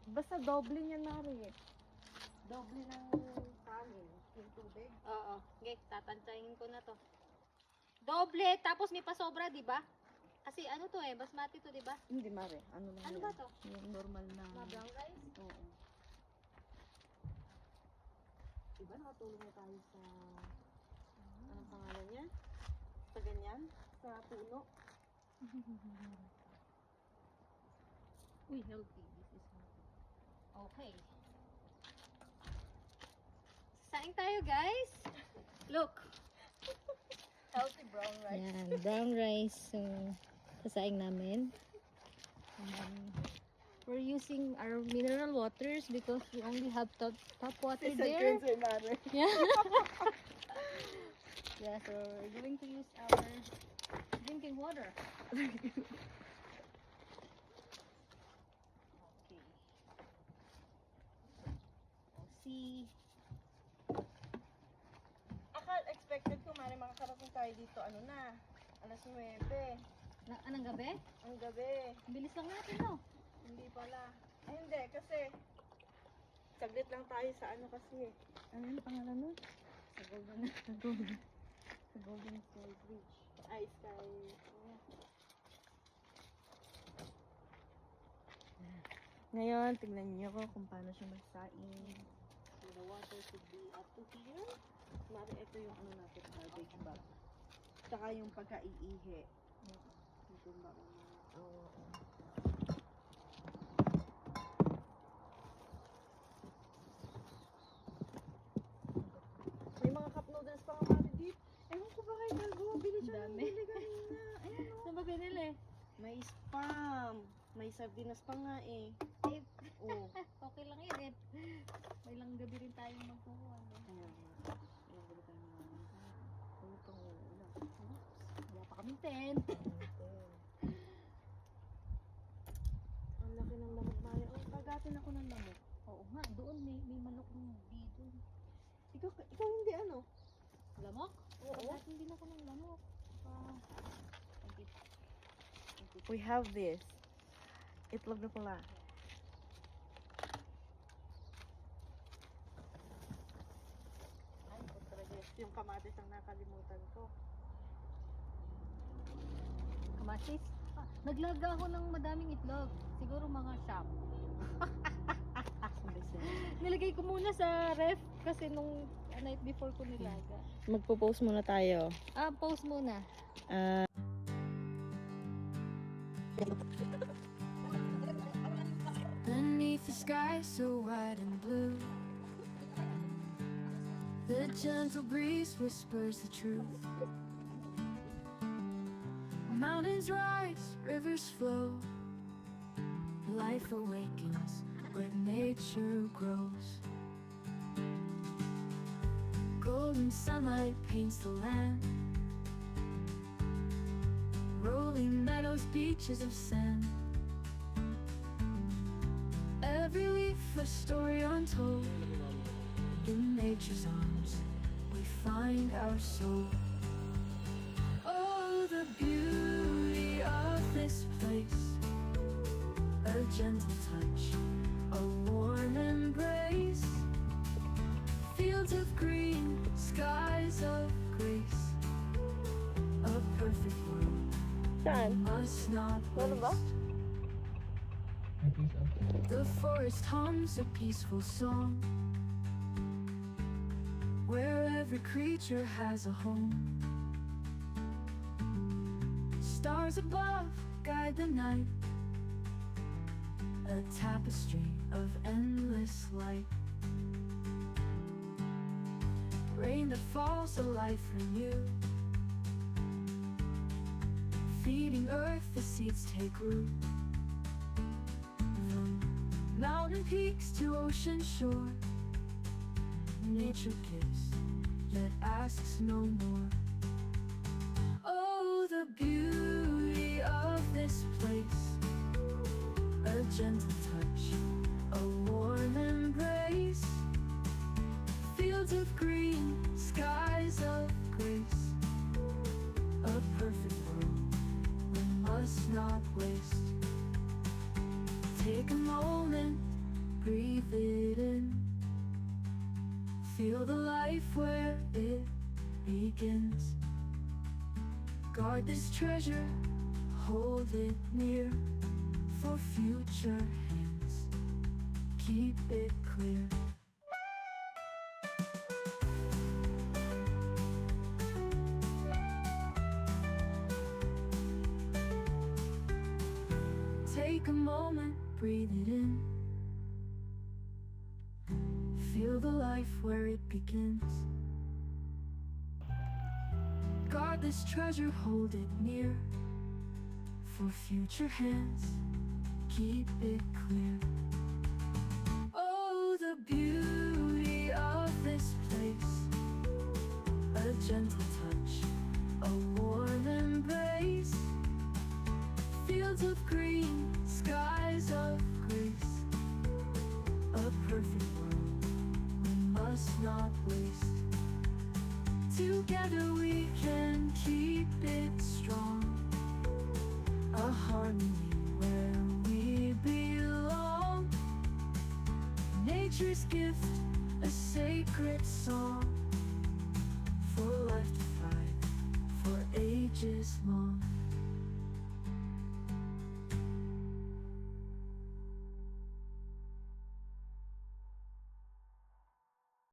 Basta doble niyan, Mari. Doble ng kanin. Yung tubig. Oo. Okay, tatantsahin ko na to. Doble, tapos may pasobra, di ba? Kasi ano to eh, basmati to, di ba? Hindi, Mari. Ano lang Ano yan? ba to? Yung normal na... Mga brown rice? Oo. Diba nakatulong na tayo sa... Anong pangalan niya? Sa ganyan? Sa puno? Uy, healthy. This is healthy. Okay. Saing tayo, guys. Look. Healthy brown rice. Yan, brown rice. So, sasaing namin. We're using our mineral waters because we only have tap water there. Yeah. Yeah, so we're going to use our drinking water. Okay. We'll see. Expected ko, Mari, makakarating tayo dito. Ano na? Alas 9. Anong gabi? Ang gabi. Bilis lang natin, no? Hindi pala. Ay, hindi. Kasi saglit lang tayo sa ano kasi. Ano yung pangalan nun? Sa Golden. Sa Golden Sky Bridge. Ay, Sky. Ngayon, tignan niyo ko kung paano siya magsaing. So the water should be up to here. Mari, ito yung ano natin, garbage bag. Tsaka yung pagka-iihi. Ito ba? Oo. May mga cup noodles pa nga, Mari, dito. Ewan ko ba kayo nagawa? Bili siya ng Dami. bili kanina. Ayun o. Saan ba binili? May spam. May sardinas pa nga eh. Eh, Oo. okay lang yun eh. May lang gabi rin tayong magkukuha. No? Ayan. Ayan, bili tayo ng mga. Ano itong ulam? Wala pa kaming tent. Ang laki ng lamok, Mari. Oh, pagatin ako ng lamok. Oo nga, doon may manok dito. Ikaw hindi ano? Lamok? Oo. Pagdating din ako ng lamok. Thank you. We have this. Itlog na pula. Ay, ito talaga. Yung kamatis ang nakalimutan ko. Kamatis? Naglaga ako ng madaming itlog. Siguro mga shop. Nilagay ko muna sa ref kasi nung night before ko nilaga. Magpo-post muna tayo. Pause muna. Beneath the sky so wide and blue, the gentle breeze whispers the truth. Mountains rise, rivers flow, life awakens where nature grows. Golden sunlight paints the land, rolling meadows, beaches of sand. Every leaf a story untold. In nature's arms we find our soul. Oh, the beauty of this place, a gentle touch, a warm embrace. Fields of green, skies of grace, a perfect world Saan? must not Ano ba? waste. The forest hums a peaceful song, where every creature has a home. Stars above guide the night, a tapestry of endless light. Rain that falls, a life renewed, feeding earth, the seeds take root. Mountain peaks to ocean shore, nature gives, yet asks no more. Oh, the beauty of this place, a gentle touch, a warm embrace. Fields of green, skies of grace, a perfect world we must not waste. Take a moment Guard this treasure, hold it near for future hands. Keep it clear. Take a moment, breathe it in. Feel the life where it begins. Guard this treasure, hold it near for future hands. Keep it clear. Oh, the beauty of this place. A gentle touch, a warm embrace. Fields of green, skies of grace. A perfect world we must not waste. Together we can keep it strong. A harmony where we belong. Nature's gift, a sacred song. For life to thrive, for ages long.